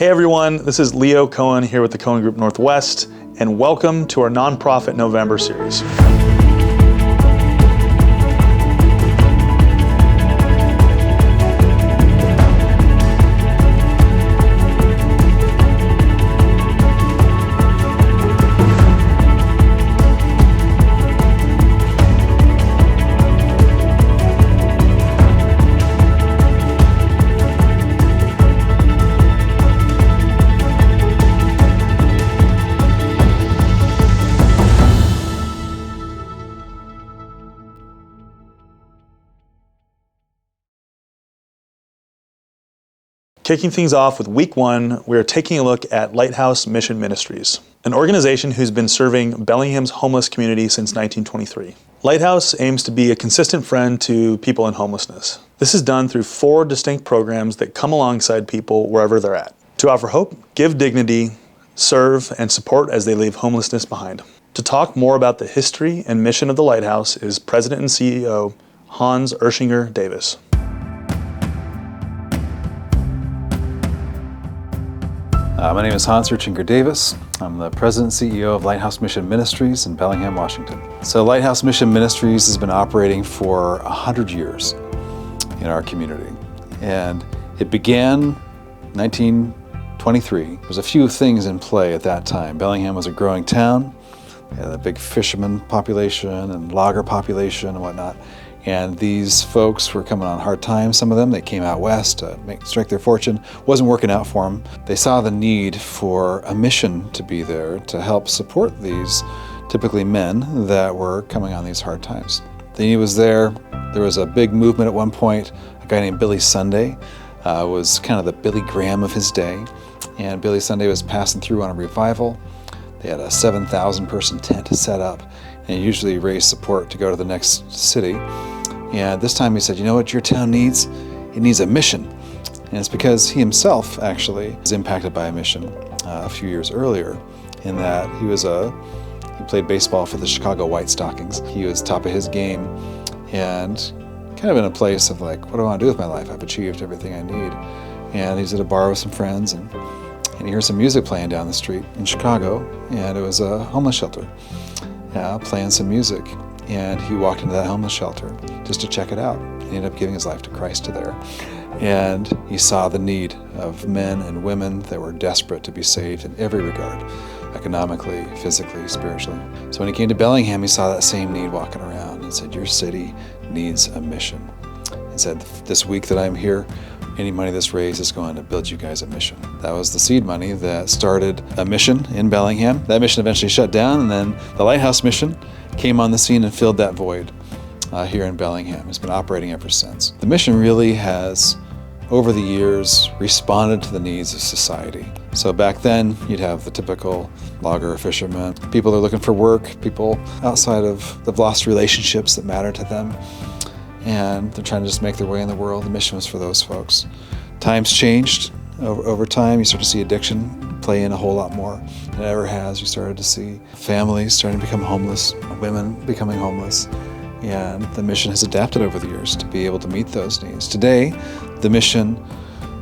Hey everyone, this is Leo Cohen here with the Cohen Group Northwest, and welcome to our Nonprofit November series. Kicking things off with week one, we are taking a look at Lighthouse Mission Ministries, an organization who's been serving Bellingham's homeless community since 1923. Lighthouse aims to be a consistent friend to people in homelessness. This is done through 4 distinct programs that come alongside people wherever they're at, to offer hope, give dignity, serve, and support as they leave homelessness behind. To talk more about the history and mission of the Lighthouse is President and CEO Hans Erchinger-Davis. My name is Hans Erchinger-Davis. I'm the President and CEO of Lighthouse Mission Ministries in Bellingham, Washington. So Lighthouse Mission Ministries has been operating for 100 years in our community. And it began 1923. There was a few things in play at that time. Bellingham was a growing town. We had a big fisherman population and logger population and whatnot. And these folks were coming on hard times. Some of them, they came out west to strike their fortune. Wasn't working out for them. They saw the need for a mission to be there to help support these typically men that were coming on these hard times. The need was there. There was a big movement at one point. A guy named Billy Sunday was kind of the Billy Graham of his day. And Billy Sunday was passing through on a revival. They had a 7,000 person tent set up and usually raised support to go to the next city. And this time he said, you know what your town needs? It needs a mission. And it's because he himself actually was impacted by a mission a few years earlier in that he played baseball for the Chicago White Stockings. He was top of his game and kind of in a place of like, what do I want to do with my life? I've achieved everything I need. And he's at a bar with some friends and he hears some music playing down the street in Chicago, and it was a homeless shelter playing some music. And he walked into that homeless shelter just to check it out. He ended up giving his life to Christ there. And he saw the need of men and women that were desperate to be saved in every regard, economically, physically, spiritually. So when he came to Bellingham, he saw that same need walking around and said, your city needs a mission. He said, this week that I'm here, any money that's raised is going to build you guys a mission. That was the seed money that started a mission in Bellingham. That mission eventually shut down, and then the Lighthouse Mission came on the scene and filled that void here in Bellingham. It's been operating ever since. The mission really has, over the years, responded to the needs of society. So back then, you'd have the typical logger or fisherman. People are looking for work, people outside of the lost relationships that matter to them, and they're trying to just make their way in the world. The mission was for those folks. Times changed. Over time, you start to see addiction play in a whole lot more than it ever has. You started to see families starting to become homeless, women becoming homeless, and the mission has adapted over the years to be able to meet those needs. Today, the mission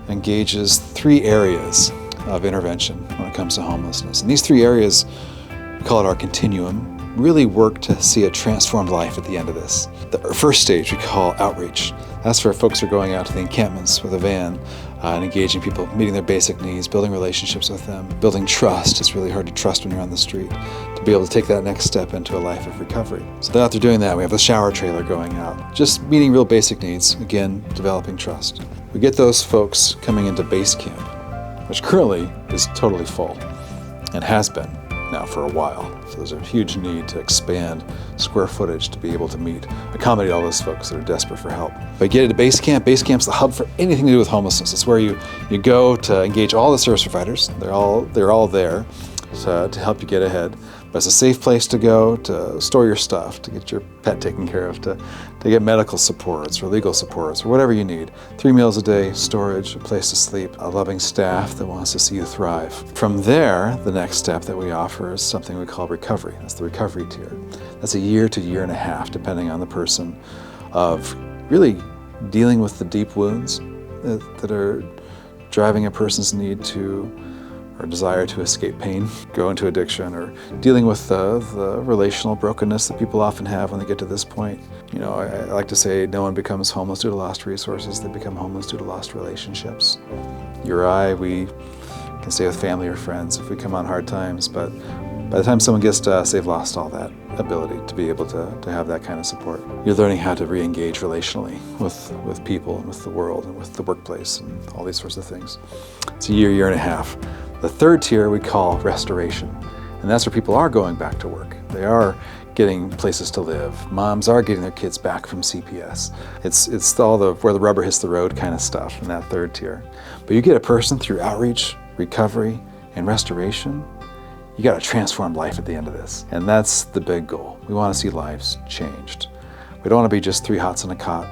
engages 3 areas of intervention when it comes to homelessness. And these 3 areas, we call it our continuum, really work to see a transformed life at the end of this. The first stage we call outreach. That's where folks are going out to the encampments with a van and engaging people, meeting their basic needs, building relationships with them, building trust. It's really hard to trust when you're on the street, to be able to take that next step into a life of recovery. So they're out there doing that. We have the shower trailer going out, just meeting real basic needs, again, developing trust. We get those folks coming into base camp, which currently is totally full and has been now for a while. So there's a huge need to expand square footage to be able to accommodate all those folks that are desperate for help. But get into base camp. Base camp's the hub for anything to do with homelessness. It's where you go to engage all the service providers. They're all there to help you get ahead. But it's a safe place to go to store your stuff, to get your pet taken care of, to get medical supports or legal supports or whatever you need. 3 meals a day, storage, a place to sleep, a loving staff that wants to see you thrive. From there, the next step that we offer is something we call recovery. That's the recovery tier. That's a year to year and a half, depending on the person, of really dealing with the deep wounds that are driving a person's need to, or desire to escape pain, go into addiction, or dealing with the relational brokenness that people often have when they get to this point. You know, I like to say no one becomes homeless due to lost resources, they become homeless due to lost relationships. You or I, we can stay with family or friends if we come on hard times, but by the time someone gets to us, they've lost all that ability to be able to have that kind of support. You're learning how to re-engage relationally with people and with the world and with the workplace and all these sorts of things. It's a year and a half. The third tier we call restoration, and that's where people are going back to work. They are getting places to live. Moms are getting their kids back from CPS. It's all the where the rubber hits the road kind of stuff in that third tier. But you get a person through outreach, recovery, and restoration, you got a transformed life at the end of this. And that's the big goal. We want to see lives changed. We don't want to be just three hots in a cot.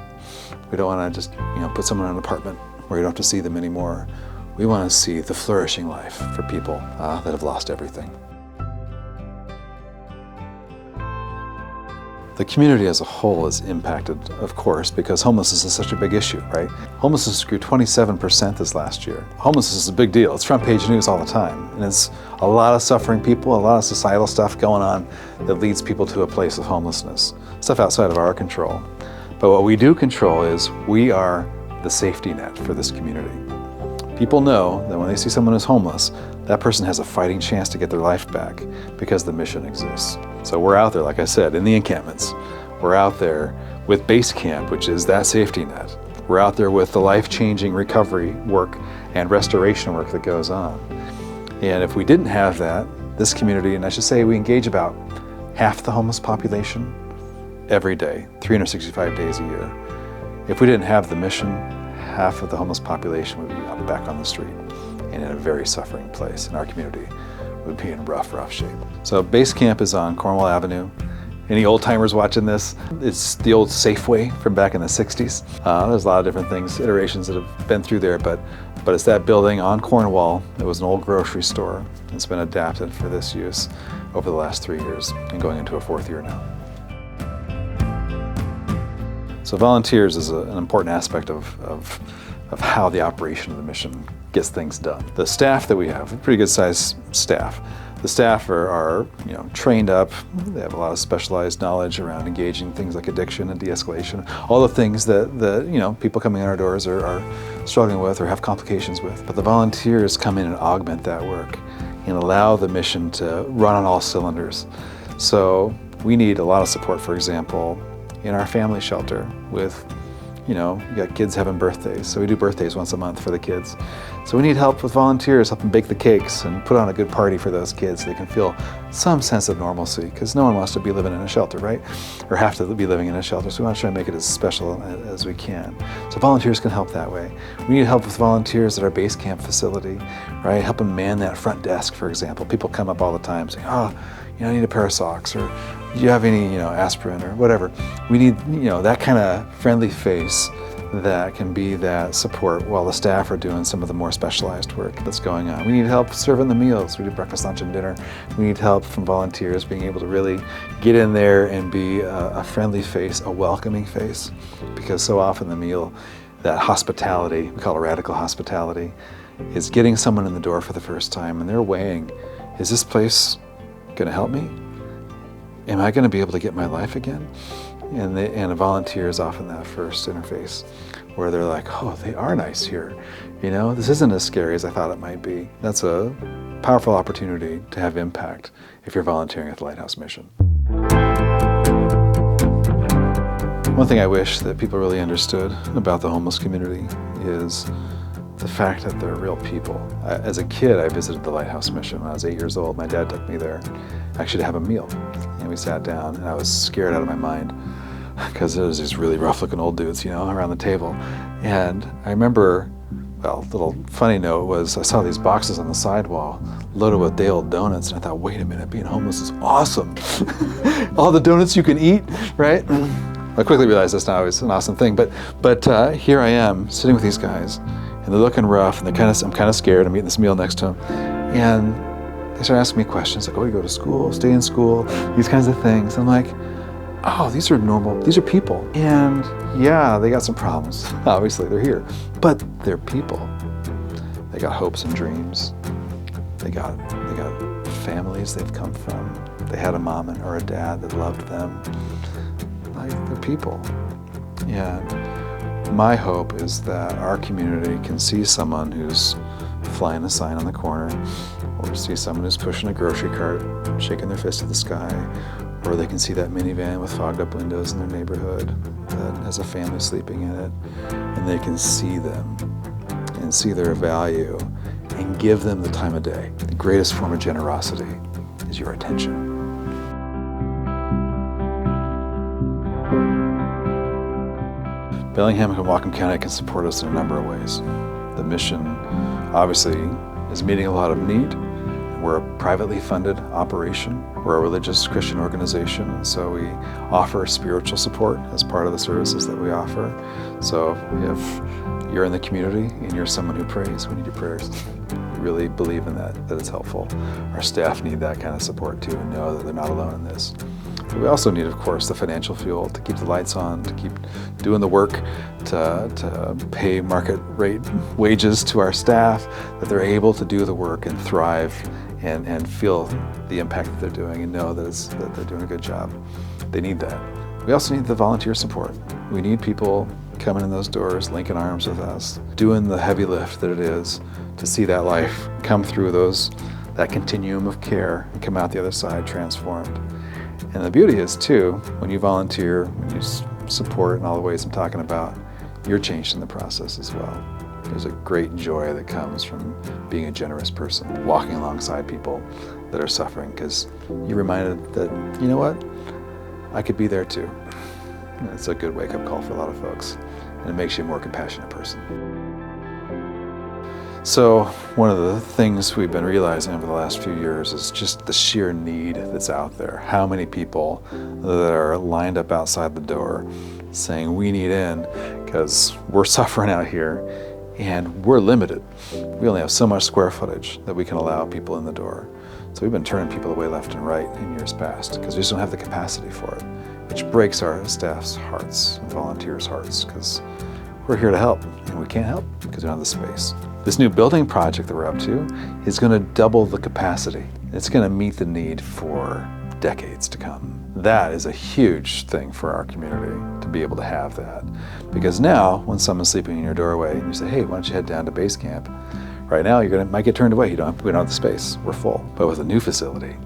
We don't want to just put someone in an apartment where you don't have to see them anymore. We want to see the flourishing life for people that have lost everything. The community as a whole is impacted, of course, because homelessness is such a big issue, right? Homelessness grew 27% this last year. Homelessness is a big deal. It's front page news all the time. And it's a lot of suffering people, a lot of societal stuff going on that leads people to a place of homelessness. Stuff outside of our control. But what we do control is we are the safety net for this community. People know that when they see someone who's homeless, that person has a fighting chance to get their life back because the mission exists. So we're out there, like I said, in the encampments. We're out there with Base Camp, which is that safety net. We're out there with the life-changing recovery work and restoration work that goes on. And if we didn't have that, this community, and I should say we engage about half the homeless population every day, 365 days a year. If we didn't have the mission, half of the homeless population would be up back on the street and in a very suffering place, and our community would be in rough shape. So Base Camp is on Cornwall Avenue. Any old timers watching this? It's the old Safeway from back in the 60s. There's a lot of different things, iterations that have been through there, but it's that building on Cornwall. It was an old grocery store. It's been adapted for this use over the last 3 years and going into a fourth year now. So volunteers is an important aspect of how the operation of the mission gets things done. The staff that we have, a pretty good sized staff. The staff are trained up. They have a lot of specialized knowledge around engaging things like addiction and de-escalation, all the things that people coming in our doors are struggling with or have complications with. But the volunteers come in and augment that work and allow the mission to run on all cylinders. So we need a lot of support, for example, in our family shelter with you got kids having birthdays, so we do birthdays once a month for the kids. So we need help with volunteers, help them bake the cakes and put on a good party for those kids so they can feel some sense of normalcy, because no one wants to be living in a shelter, right? Or have to be living in a shelter, so we want to try and make it as special as we can. So volunteers can help that way. We need help with volunteers at our base camp facility, right? Help them man that front desk, for example. People come up all the time saying, I need a pair of socks, or do you have any, aspirin or whatever. We need, that kind of friendly face that can be that support while the staff are doing some of the more specialized work that's going on. We need help serving the meals. We do breakfast, lunch, and dinner. We need help from volunteers being able to really get in there and be a friendly face, a welcoming face, because so often the meal, that hospitality, we call it radical hospitality, is getting someone in the door for the first time and they're weighing, is this place going to help me? Am I going to be able to get my life again? And a volunteer is often that first interface where they're like, oh, they are nice here. This isn't as scary as I thought it might be. That's a powerful opportunity to have impact if you're volunteering at the Lighthouse Mission. One thing I wish that people really understood about the homeless community is the fact that they're real people. As a kid, I visited the Lighthouse Mission when I was 8 years old. My dad took me there actually to have a meal. And we sat down and I was scared out of my mind because there was these really rough looking old dudes, around the table. And I remember, a little funny note was I saw these boxes on the sidewall loaded with day-old donuts and I thought, wait a minute, being homeless is awesome. All the donuts you can eat, right? I quickly realized that's not always an awesome thing, but here I am sitting with these guys and they're looking rough and I'm kind of scared. I'm eating this meal next to them. And they start asking me questions like, oh, you go to school, stay in school, these kinds of things. I'm like, oh, these are normal, these are people. And yeah, they got some problems. Obviously, they're here, but they're people. They got hopes and dreams. They got families they've come from. They had a mom or a dad that loved them. Like, they're people. And my hope is that our community can see someone who's flying a sign on the corner, or see someone who's pushing a grocery cart, shaking their fist at the sky, or they can see that minivan with fogged up windows in their neighborhood that has a family sleeping in it, and they can see them and see their value and give them the time of day. The greatest form of generosity is your attention. Bellingham and Whatcom County can support us in a number of ways. The mission obviously is meeting a lot of need. We're a privately funded operation. We're a religious Christian organization, and so we offer spiritual support as part of the services that we offer. So if you're in the community and you're someone who prays, we need your prayers. We really believe in that it's helpful. Our staff need that kind of support too, and know that they're not alone in this. But we also need, of course, the financial fuel to keep the lights on, to keep doing the work, to pay market rate wages to our staff, that they're able to do the work and thrive and feel the impact that they're doing and know that they're doing a good job. They need that. We also need the volunteer support. We need people coming in those doors, linking arms with us, doing the heavy lift that it is to see that life come through that continuum of care and come out the other side transformed. And the beauty is too, when you volunteer, when you support in all the ways I'm talking about, you're changed in the process as well. There's a great joy that comes from being a generous person, walking alongside people that are suffering, because you're reminded that, you know what, I could be there too. And it's a good wake-up call for a lot of folks, and it makes you a more compassionate person. So one of the things we've been realizing over the last few years is just the sheer need that's out there. How many people that are lined up outside the door saying we need in because we're suffering out here and we're limited. We only have so much square footage that we can allow people in the door. So we've been turning people away left and right in years past because we just don't have the capacity for it, which breaks our staff's hearts and volunteers' hearts, because we're here to help and we can't help because we don't have the space. This new building project that we're up to is going to double the capacity. It's going to meet the need for decades to come. That is a huge thing for our community, to be able to have that. Because now, when someone's sleeping in your doorway and you say, hey, why don't you head down to base camp? Right now, might get turned away. We don't have the space. We're full. But with a new facility,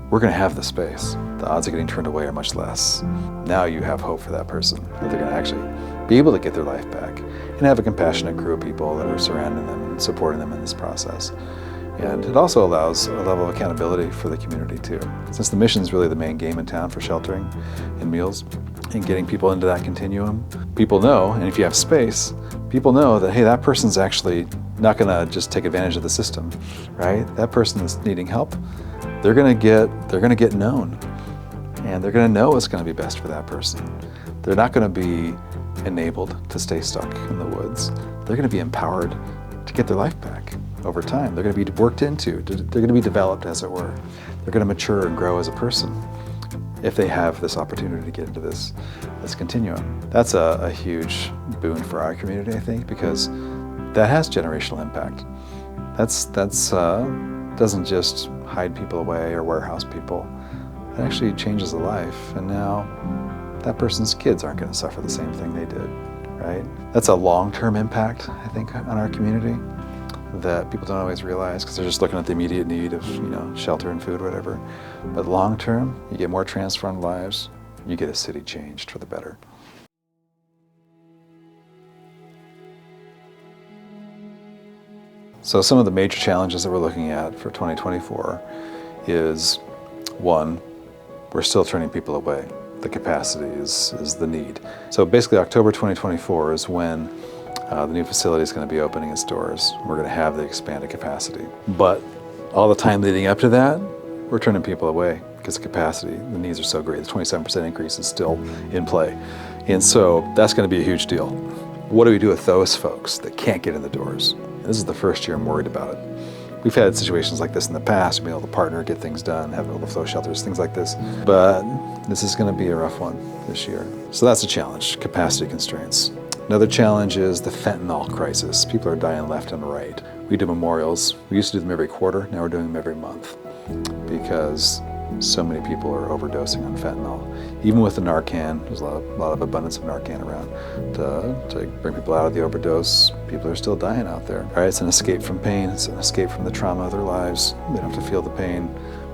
we're going to have the space. The odds of getting turned away are much less. Now you have hope for that person, that they're going to actually be able to get their life back and have a compassionate crew of people that are surrounding them and supporting them in this process. And it also allows a level of accountability for the community too. Since the mission is really the main game in town for sheltering and meals and getting people into that continuum, people know, and if you have space, people know that, hey, that person's actually not going to just take advantage of the system, right? That person that's needing help, they're going to get known, and they're going to know what's going to be best for that person. They're not going to be enabled to stay stuck in the woods. They're going to be empowered to get their life back over time. They're going to be worked into. They're going to be developed, as it were. They're going to mature and grow as a person if they have this opportunity to get into this continuum. That's a huge boon for our community, I think, because that has generational impact. That's doesn't just hide people away or warehouse people. It actually changes a life, and now that person's kids aren't going to suffer the same thing they did, right? That's a long-term impact, I think, on our community that people don't always realize because they're just looking at the immediate need of, shelter and food, whatever. But long-term, you get more transformed lives, you get a city changed for the better. So some of the major challenges that we're looking at for 2024 is, one, we're still turning people away. The capacity is the need. So basically October 2024 is when the new facility is going to be opening its doors. We're going to have the expanded capacity. But all the time leading up to that, we're turning people away because the capacity, the needs are so great. The 27% increase is still in play. And so that's going to be a huge deal. What do we do with those folks that can't get in the doors? This is the first year I'm worried about it. We've had situations like this in the past, being able to partner, get things done, have overflow shelters, things like this. But this is going to be a rough one this year. So that's a challenge, capacity constraints. Another challenge is the fentanyl crisis. People are dying left and right. We do memorials. We used to do them every quarter, now we're doing them every month because so many people are overdosing on fentanyl. Even with the Narcan, there's a lot of abundance of Narcan around to bring people out of the overdose. People are still dying out there. All right, it's an escape from pain. It's an escape from the trauma of their lives. They don't have to feel the pain,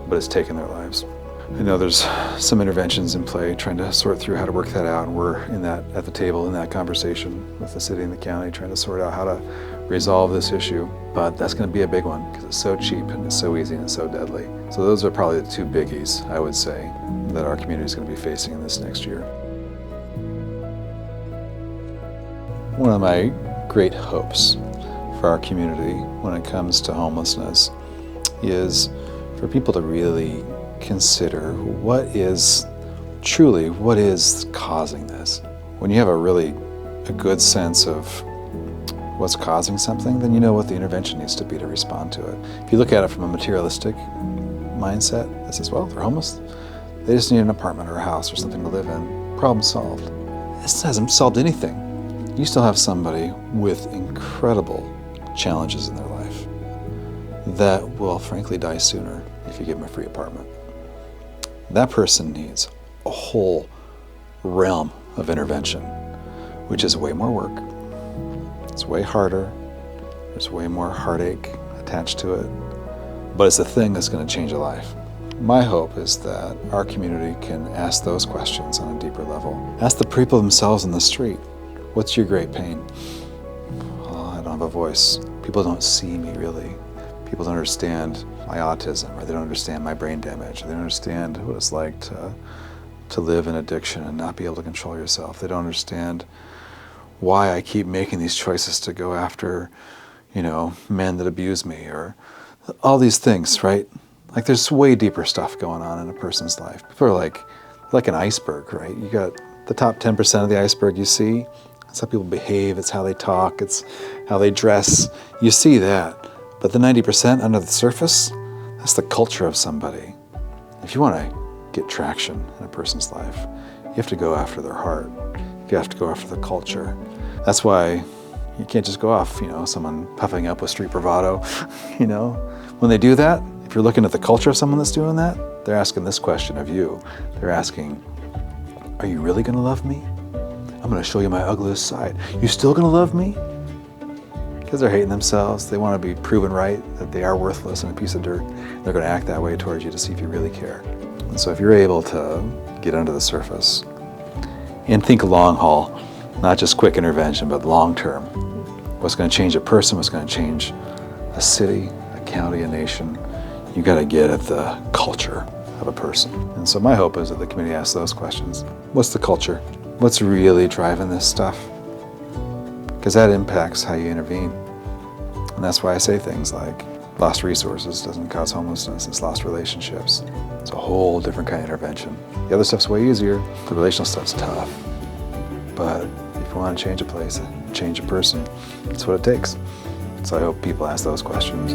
but it's taken their lives. I know there's some interventions in play, trying to sort through how to work that out, and we're at the table in that conversation with the city and the county, trying to sort out how to resolve this issue. But that's going to be a big one because it's so cheap and it's so easy and it's so deadly. So those are probably the two biggies, I would say, that our community is going to be facing in this next year. One of my great hopes for our community when it comes to homelessness is for people to really consider what is causing this. When you have a good sense of what's causing something, then you know what the intervention needs to be to respond to it. If you look at it from a materialistic mindset that says, well, they're homeless, they just need an apartment or a house or something to live in, problem solved. This hasn't solved anything. You still have somebody with incredible challenges in their life that will frankly die sooner if you give them a free apartment. That person needs a whole realm of intervention, which is way more work. It's way harder. There's way more heartache attached to it. But it's the thing that's going to change a life. My hope is that our community can ask those questions on a deeper level. Ask the people themselves in the street, what's your great pain? Oh, I don't have a voice. People don't see me really. People don't understand my autism, or they don't understand my brain damage, or they don't understand what it's like to live in addiction and not be able to control yourself. They don't understand why I keep making these choices to go after, men that abuse me, or all these things, right? Like there's way deeper stuff going on in a person's life. People are like an iceberg, right? You got the top 10% of the iceberg you see. It's how people behave, it's how they talk, it's how they dress. You see that. But the 90% under the surface, that's the culture of somebody. If you want to get traction in a person's life, you have to go after their heart. You have to go after the culture. That's why you can't just go off, someone puffing up with street bravado. When they do that, if you're looking at the culture of someone that's doing that, they're asking this question of you. They're asking, are you really going to love me? I'm going to show you my ugliest side. You still going to love me? Because they're hating themselves. They want to be proven right that they are worthless and a piece of dirt. They're going to act that way towards you to see if you really care. And so if you're able to get under the surface and think long haul, not just quick intervention, but long term, what's going to change a person, what's going to change a city, a county, a nation, you got to get at the culture of a person. And so my hope is that the community asks those questions. What's the culture? What's really driving this stuff? Because that impacts how you intervene. And that's why I say things like, lost resources doesn't cause homelessness, it's lost relationships. It's a whole different kind of intervention. The other stuff's way easier, the relational stuff's tough. But if you want to change a place, change a person, that's what it takes. So I hope people ask those questions.